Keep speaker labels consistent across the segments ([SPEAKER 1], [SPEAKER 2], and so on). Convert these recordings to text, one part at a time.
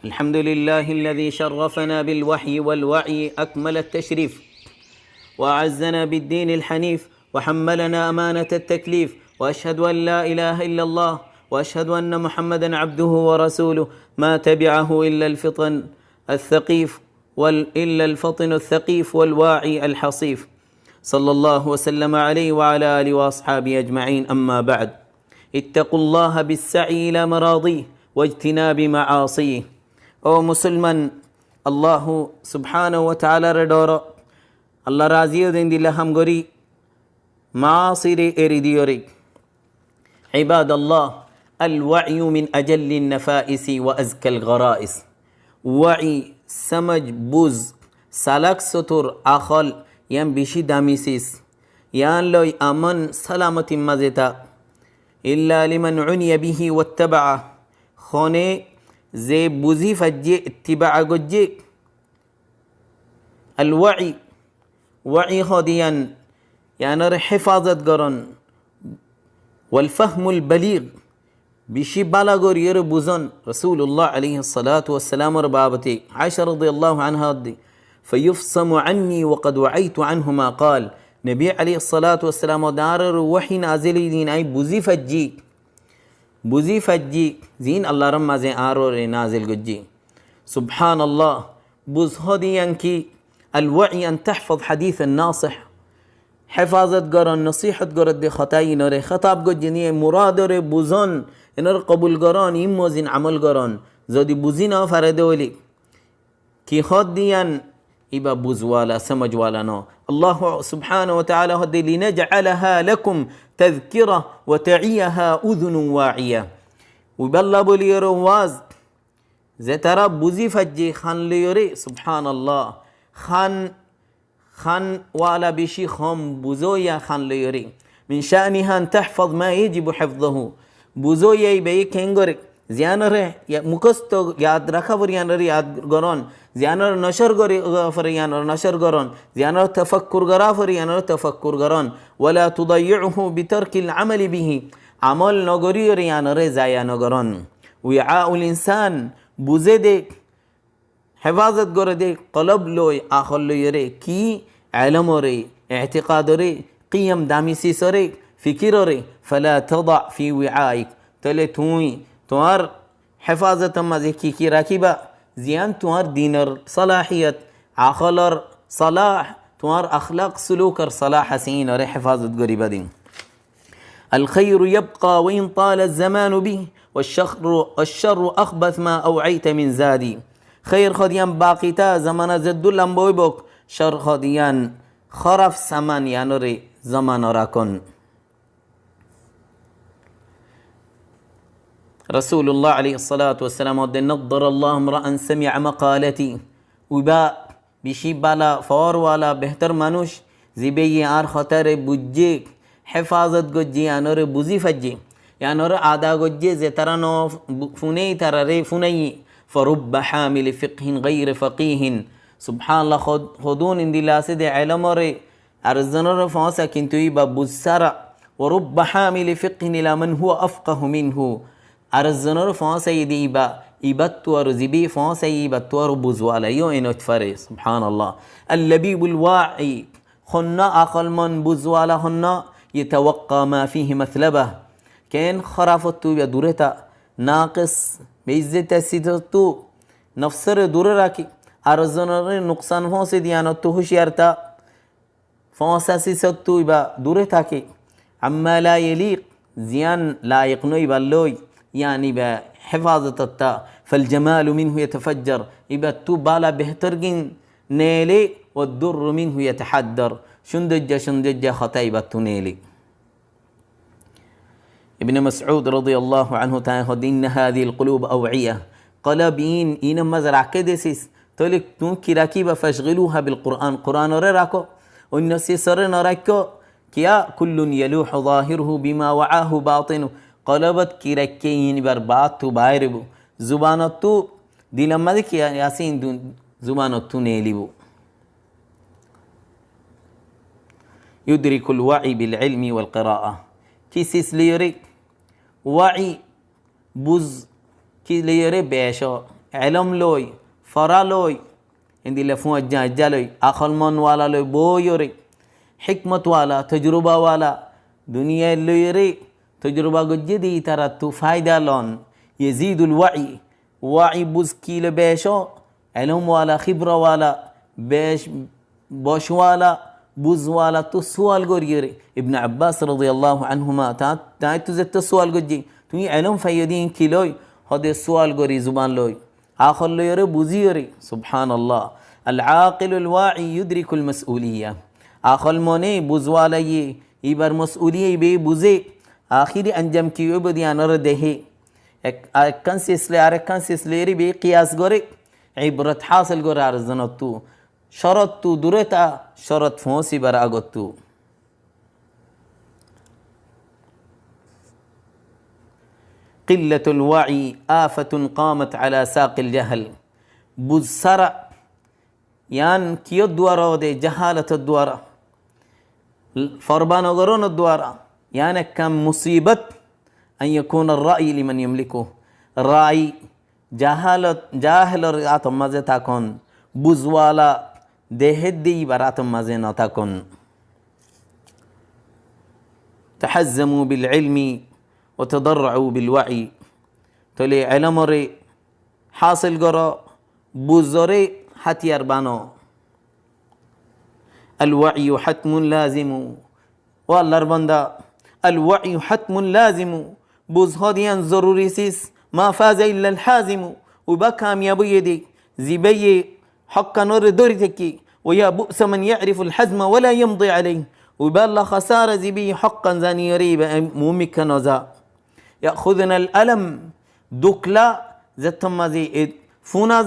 [SPEAKER 1] الحمد لله الذي شرفنا بالوحي والوعي أكمل التشريف، وأعزنا بالدين الحنيف، وحملنا أمانة التكليف، وأشهد أن لا إله إلا الله، وأشهد أن محمدا عبده ورسوله، ما تبعه إلا الفطن الثقيف إلا الفطن الثقيف والواعي الحصيف، صلى الله وسلم عليه وعلى آله وأصحابه أجمعين. أما بعد، اتقوا الله بالسعي إلى مراضيه واجتناب معاصيه. ও মুসলমান, আল্লাহ সুবহানাহু ওয়া তাআলার ডর আল্লাহ রাজিও দিন দিলা হাম গরি মাসিরে এরিদিওরে ইবাদাল্লাহ আল ওয়া'য়ু মিন আজাল্লিন নাফাইসি ওয়া আজকাল গরাইস। ওয়া'i সমজ বুজ সালাক সতুর আখল ইয়াম বেশি দামিসিস ইয়ান লই আমন সালামতি মাজেতা ইল্লা লিমান উনিয়া বিহি ওয়াত্তাবা খনে যে বুঝি ফাজ্জে ইত্তিবা আগজ্জে আল ওয়া'i হদিয়ান ইয়ানর হেফাজত গরন ওয়াল ফাহমুল বালিগ বিশি বালাগর ইয়ের বুঝন রাসূলুল্লাহ আলাইহিস সালাতু ওয়াস সালামর বাবতে আয়েশা রাদিয়াল্লাহু আনহা فيفصم عني وقد وعيت عنه ما قال نبي عليه الصلاة والسلام دارر وحي نازلي دين أي بوزي فجي زين الله رمى زين آرور نازل قجي. سبحان الله بوز هدي ينكي الوعي أن تحفظ حديث الناصح، حفاظت قرن نصيحة قرد دي خطاي نري خطاب قجنية مراد ري بوزن إنر قبول قران إمو زين عمل قران زودي بوزين فردولي كي خديان إبا بوزوالا سمجوالا نو. الله سبحانه وتعالى هدي لنجعلها لكم تذكرة وتعيها أذن واعية. وبالله بولي رواز زترى بوزي فجي خان ليوري سبحان الله خان والا بشي خم بوزويا خان ليوري من شأنها أن تحفظ ما يجب حفظه. بوزويا يبي كينغوري زيانره مكستو ياد رخبر يانر ياد غرون زيانر نشر غفر يانر نشر غرون زيانر تفكر غرافر يانر تفكر غرون ولا تضيعه بترك العمل به عمل نغري يانر زايا نغرون. وعاء الانسان بوزده حفاظت غرده قلب لوي اخل لوي كي علم ري اعتقاد ري قيم دامسي سري فكر ري فلا تضع في وعائك تلتوي توار حفاظت مازی کی راکیبا زیان توار دینر صلاحیت عقلر صلاح توار اخلاق سلوكر صلاح حسين اور حفاظت غریبا دین. الخير يبقى وإن طال الزمان به والشر أخبث ما أوعيت من زادي. خير خديان باقيتا زمان زد لمبوي بوك شر خديان خرف سمان يانوري زمان راكن. رسول الله عليه الصلاة والسلام نضر الله امرأ سمع مقالتي. وبا بشي بالا فور والا بهتر منوش زبي آر خطر بجي حفاظت گجي يانور بوزي فجي يانور آدا گجي زترانو فني تراري فني فرب حامل فقه غير فقيه. سبحان الله خدون اندي لاسد علم ري ارزنور فاسا كنتوي ببسرع ورب حامل فقه الى من هو أفقه منه. ارزنور فاسا يدي إبتو رزبي فاسا يبتو ربوزوالا يو إنو تفري. سبحان الله. اللبيب الواعي خنا أقل من بوزوالا خنا يتوقع ما فيه مثلبه كين خرافتو يدورتا ناقص بيزتا سيدتو نفسر دور راكي ارزنور نقصان فاسا ديانو هشيارتا فاسا سيستو يبا دورتا كي عما لا يليق زيان لا يقنو يبا اللوي يعني بحفاظة التا فالجمال منه يتفجر يبقى تو بالا بهترجن نيلي والدر منه يتحدر. شندج خطا يبقى نيلي. ابن مسعود رضي الله عنه تعالى إن هذه القلوب أوعية قلبين إن مزرع كدسيس تلك نوكي راكيبة فاشغلوها بالقرآن. قرآن راكو والنسي سر راكو كيا كل يلوح ظاهره بما وعاه باطنه. قلبت کی رکین برباد تو بايربو زبانت تو دلم مدك ياسين دون زبانت تو نيلبو. يدرك الوعي بالعلم والقراءة. كيسيس ليري وعي بوز كي ليري بيشا এলম লই ফরা লই ইন্দিলে ফুঁজ্জা ইজ্জা লই আখল মনওয়ালা লই বইরে হিকমতওয়ালা তজরুবাওয়ালা দুনিয়ায় লই রে তজরুবা গজ্জে দি তারা তু ফায়দা লন ইয়েজিদুল ওয়াই বুঝ কিল বেশ এলমওয়ালা খিবরওয়ালা বেশ বশওয়ালা বুঝওয়ালা তো সোয়াল গরিয়ে রে ইবনে আব্বাস রাদিয়াল্লাহু আনহুমা তাই তুজে তো সোয়াল গজ্জি তুই এলম ফাইয়দিন কি লই হদে সোয়াল গরি জুবান লই আখল লই রে বুঝিয়ে রে সুবহানাল্লাহ আল আকিলুল ওয়াই ইউদরিকুল মাসউলিয়া আখল মনে বুঝওয়ালা এবার মাসউলিয়া বে বুঝে আখিরি अंजाम কি হবে দিয়ানর দেহে এক কনসিসলে আর কনসিসলে রে বে কিয়াস গরে ইবরত হাসিল গরে আর জনতু শরত তু দুরেতা শরত ফোঁসি বার আগতু قلة الوعي آفة قامت على ساق الجهل بزسرع يان كيو الدوارة ودي جهالة الدوارة فربان وغرون الدوارة يعني كم مصيبة أن يكون الرأي لمن يملكه الرأي جاهل رأتم مزي تكون بزوالا দেহেদ্দি বারাতম মাঝে না থাকুন তাহাজ্জামু বিল ইলমি ও তাদাররউ বিল ওয়াই তলে ইলমরে হাসিল করো বুজরে হাতিয়ার বানো আল ওয়াই হাতমুন লাজিমু ও আল্লাহর বান্দা আল ওয়াই হাতমুন লাজিমু বুজ হদিয়ান জরুরি সিস মা ফাজা ইল্লা আল হাজিমু ওবা কামিয়াবি দি জিবাইয়ে حقا دوري تكي ويا بؤس من يعرف الحزم ولا يمضي عليه ويبالله خسارة زبي حقا زاني يريب مومك نزا يأخذنا الألم دكلا زتما زي فونا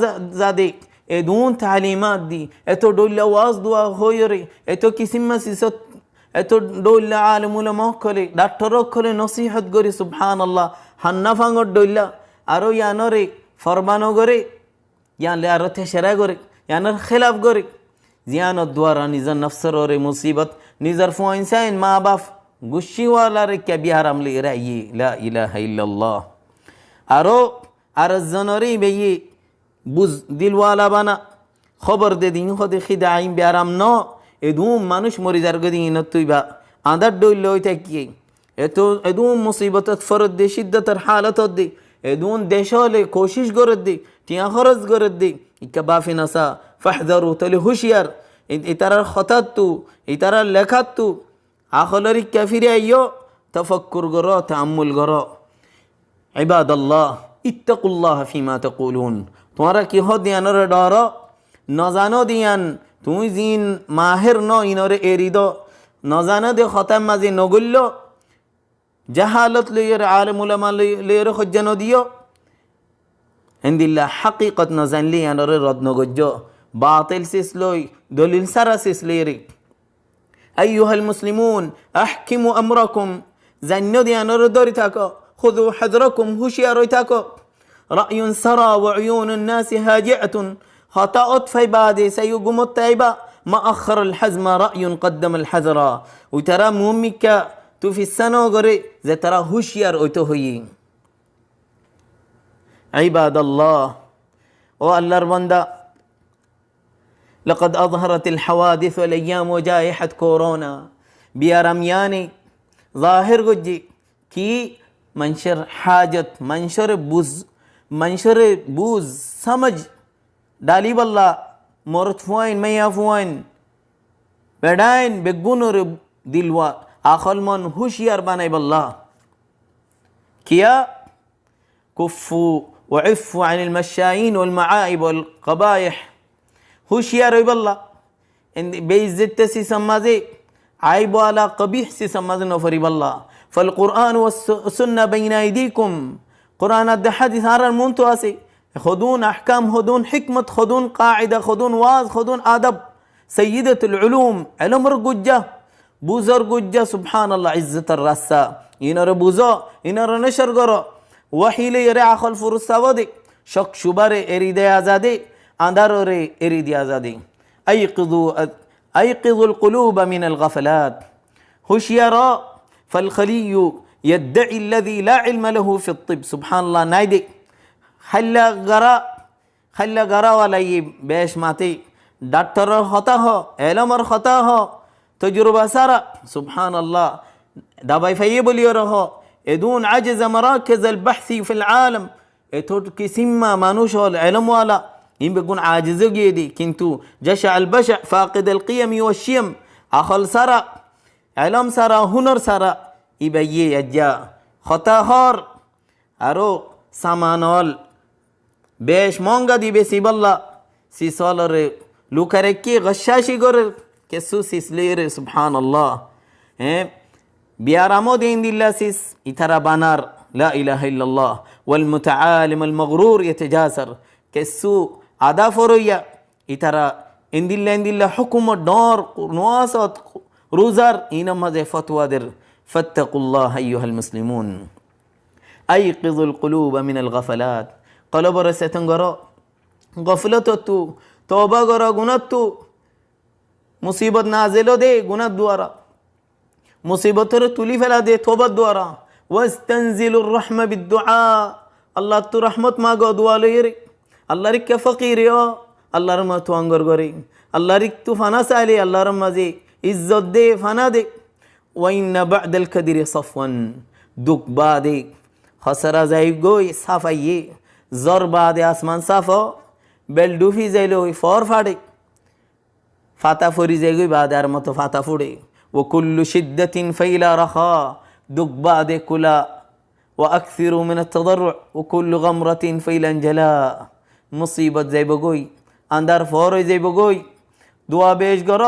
[SPEAKER 1] زادي ادون تعليمات دي اتو دول واز دوا هويري اتو كيسما سيسات اتو دول عالم ولا كولي دكتور كولي نصيحة غوري سبحان الله حنفان دول ارو يا نوري فرمانو غوري يان لي ارو تشرا غوري यानर खिलाफ गोरी जियानत द्वारा निजर नफ्सर और मुसीबत निजर फुआइंसाइन माँ बाप गुस्सी वाला रे क्या बिहार हमले रही ला इलाहा इल्लल्लाह आरो आरज़नरी बेये बुज दिल वाला बना खबर दे दी खुद खिदाइम बिहारम नो एदूम मानुष मरिजार गदी नतुइबा आदर डोल लोइते किए एदूम मुसीबत फरद दे शिद्दत हालत दे एदूम देशोले कोशिश गरद दे टिया खरज गरद दे इकबाफी नसा फहजरू तले हुशियार इतारा खतातु इतारा लेखातु आखलरी काफिर आयो तफक्कुर गरो तअम्मुल गरो इबादल्लाह इत्तकुल्लाह फीमा तकुलून तुम्हारा की हो दियान रे डरो न जानो दियान तुम जिन माहिर न इनरे एरिदो न जानो दे खतम माजी नगुल्लो जहालत लेयर आलिम उलमा लेयर खजनो दियो हिंदिल्ला हकीकत नजन ली यानरे रद नगज्जो बातिल सिसलोई दलिल सारा सिसलेरी अय्युहल मुस्लिमून अहकिमु अमरकुम जन्नो दियानरे दरी थाको खुदु हजरकुम हुशियारोई थाको रअयुन सरा व उयून الناس هاجعة خطأت في بعد سيقوم التائبة ما أخر الحزم رأي قدم الحذر وترى مومك في السنة غري زي ترى هوشيار اوتوهي عباد الله والله ربندا لقد أظهرت الحوادث والأيام وجائحة كورونا بيارمياني ظاهر جي كي منشر حاجت منشر بوز سمج دالي بالله مرتفوين ميافوين بداين بقبونر دلوا آخر من هوشيار باني بالله كيا كفوا وعفوا عن المشايين والمعائب والقبائح هوشيار بالله ان بيزت سي سمازي عيب على قبيح سي سمازي نفري بالله فالقرآن والسنة بين أيديكم قرآن الحديث هذا المنتو أسي خذون أحكام خذون حكمة خذون قاعدة خذون واز خذون آدب سيدة العلوم علم رججة بوزر ججة سبحان الله عزة الرسا ينر بوزا ينر نشر قرأ وحي لي رع خلف الرساودي شك شبر اريد آزادي اندر اريد آزادي ايقظوا القلوب من الغفلات هشيرا فالخلي يدعي الذي لا علم له في الطب سبحان الله نايدي هلا غراء খাল্লা গারাওয়ালাই বেশ মাতে ডাক্তারের হতা হ এলমর হতা হ তজুরবা সারা সুবহান আল্লাহ দাবাই ফাইয়ে বলিও রহ এদুন আজজ মরাকেজ আল বাহসি ফিল আলম এথোট কিসিম্মা মানুষ হল এলমওয়ালা ইম বেগুন আজিজ গিয়ে দি কিন্তু জশা আল বাশা ফাকিদ আল কিয়াম ওয়াশিয়াম আখল সারা এলম সারা হুনর সারা ইবাইয়ে আজ্জা হতা হর আরো সামানল বেশ মহঙ্গা দিবে সিবল্লা সিসলরে লুকারে কি গশাশি করে কেসু সিসলিরে সুবহান আল্লাহ হ্যাঁ বিয়ারামো দিন দিল্লা সিস ইথারা বানার লা ইলাহা ইল্লাল্লাহ ওয়াল মুতাআলিম আল মাগরুর ইয়াতাজাসার কেসু আদা ফরইয়া ইথারা ইন্দিল্লা হুকুম ডর নোয়াসত রোজার ইনামাজে ফতওয়াদের ফাত্তাকুল্লাহ আইয়ুহাল মুসলিমুন আইকিযুল কুলুব মিনাল গাফালাত কলবর সেতন গর গফলত তু তওবা গর গুনাত তু মুসিবত নাজিল দে গুনাত দ্বারা মুসিবতরে তুলি ফেলা দে তওবার দ্বারা ওয়াস্তানজিলুর রাহমা বিদ্দুআ আল্লাহ তু রহমত মাগো দোয়া লইরে আল্লাহর কে ফকির আল্লাহর মা তু আঙ্গর গরে আল্লাহর তু ফানা চাইলে আল্লাহর মাঝে ইজ্জত দে ফানা দে ওয়াইন্না বা'দাল কাদিরি সাফওয়ান দুক বাদে খসরা যাই গই সাফাইয়ে জর বাদে আসমান সাফো বেল ডুফি যাইলে ওই ফর ফাড়ে ফাতা ফরি যাই গই বাদে আর মতো ফাতা ফুড়ে ও কুল্লু শিদ্দাতিন ফাইলা রাখা দুক বাদে কুলা ও আকসিরু মিন আত-তাদাররু ও কুল্লু গামরাতিন ফাইলান জালা মুসিবত যাইব গই আন্দার ফর হয়ে যাইব গই দোয়া বেশ গর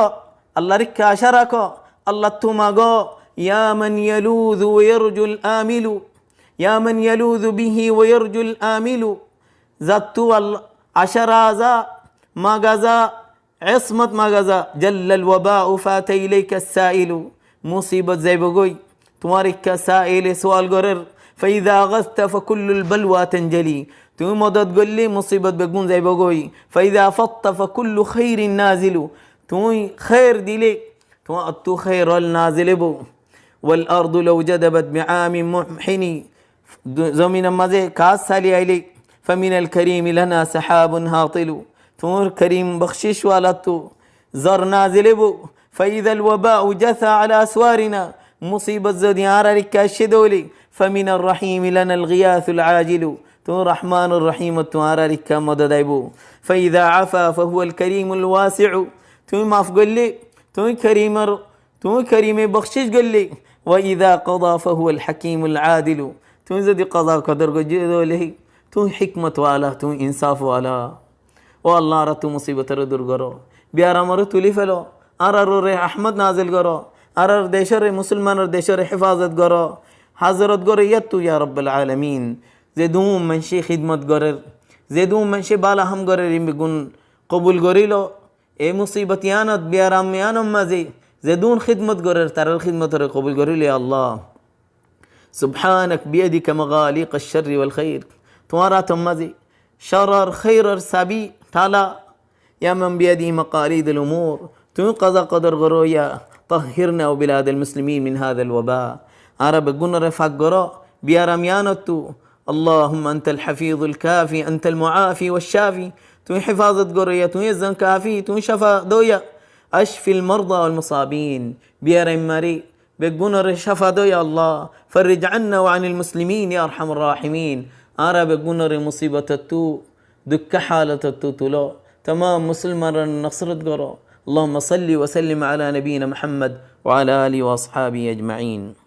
[SPEAKER 1] আল্লাহর কে আশা রাখো আল্লাহ তু মাগো ইয়া মান ইয়ালুযু ওয়া ইয়ারজুল আমিলু ইয়া মান ইয়ালুযু বিহি ওয়া ইয়ারজুল আমিলু জাতু আল্লাহ আশারাজা মাগাজা ইসমত মাগাজা জাল্লাল ওয়াবাউ ফাতা ইলাইকা সাইলু মুসিবত যাইব গই তোমার কে সাইলে সওয়াল গরের ফাইদা গাসতা ফাকুল্লুল বালওয়া তানজলি তুমি মদদ গল্লি মুসিবত বেগুন যাইব গই ফাইদা ফাত্তা ফাকুল্লু খাইরিন নাজিলু তুমি খাইর দিলে তোমার তু খাইরুল নাজিলবু ওয়াল আরদু লাউ জাদাবাত বিআমি মুহহিনি জমিন মাঝে কাজ সালি আইলে ফামিনাল করিম লানা সাহাবুন হাতিলু তোমার করিম বখশিশ ওয়ালা তু জর নাজিলবু ফাইদাল ওয়াবাউ জাসা আলা আসওয়ারিনা মুসিবত যদি আরার কাশদোলি ফামিনার রহিম লানাল গিয়াসুল আজিলু تو رحمن الرحيم تمہارا رکھا مدد آئیبو فَإِذَا عَفَا فَهُوَ الْكَرِيمُ الْوَاسِعُ تمہیں معاف گل لے تمہیں کریم بخشش گل لے وَإِذَا قَضَى فَهُوَ الْحَكِيمُ الْعَادِلُ تمہیں زدی قضا قدر کو جدو لے تمہیں حکمت والا تمہیں انصاف والا او اللہ را تو مصیبت رو دور کرو بیارا مرو تولی فلو آرہ رو رہ احمد نازل کرو آرہ دیشر مسلمان اور دیشر حفاظت کرو حضرت کرو یتو یا رب العالمین زدوم منشی خدمت گرر زدوم منشی بالا هم گرر این بگون قبول گریلو ای مصیبتیانت بیارامیانم مزی زدون خدمت گرر ترال خدمت رو قبول گریل یا اللہ سبحانك بيدك مغاليق الشر والخير تمہارا تم مزی شرر خیرر سبی تالا یا من بيدي مقاليد الامور تم قضا قدر گرو یا طهرنا وبلاد المسلمين من هذا الوباء عرب گن رفاق گرو بیارامیانت تو اللهم أنت الحفيظ الكافي أنت المعافي والشافي تو حفاظت قرية تو يزن كافي تو شفا دويا أشفي المرضى والمصابين بيار مري بقنر شفا دويا الله فرج عنا وعن المسلمين يا أرحم الراحمين أرى بقنر مصيبة التو دك حالة التو تلو تمام مسلم نصرت قرو اللهم صل وسلم على نبينا محمد وعلى آله وأصحابه أجمعين